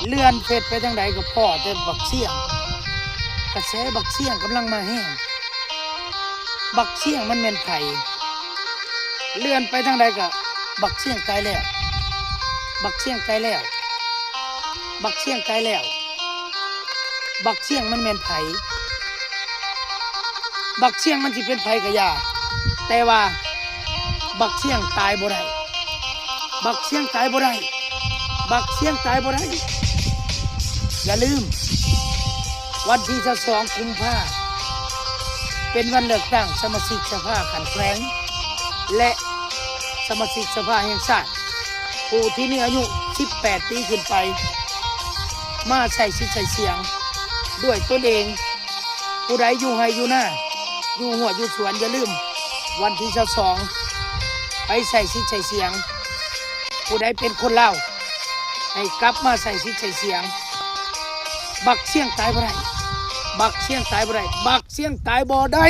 เลื่อนเฟซไปทางใดก็พ่อแต่บักเสี่ยงกระแสบักเสี่ยงกำลังมาแห้งบักเสี่ยงมันแม่นไผเลื่อนไปทางใดก็บักเสี่ยงตายแล้วบักเสี่ยงตายแล้วบักเสี่ยงตายแล้วบักเสี่ยงมันแม่นไผบักเสี่ยงมันสิเป็นไผก็อย่าแต่ว่าบักเสี่ยงตายบ่ได้บักเสี่ยงตายบ่ได้บักเสี่ยงตายบ่ได้อย่าลืมวันที่22 กุมภาพันธ์เป็นวันเลือกตั้งสมาชิกสภาขันแขวงและสมาชิกสภาแห่งชาติผู้ที่มีอายุ18 ปีขึ้นไปมาใช้สิทธิ์ใช้เสียงด้วยตนเองผู้ใดอยู่ไห้อยู่หน้าอยู่หัวอยู่สวนอย่าลืมวันที่22ไปใส่สิทธิ์ใช้เสียงผู้ใดเป็นคนเล่าให้กลับมาใส่สิทธิ์ใช้เสียงบักเสี่ยงตายบ่ได้บักเสี่ยงตายบ่ได้บักเสี่ยงตายบ่ได้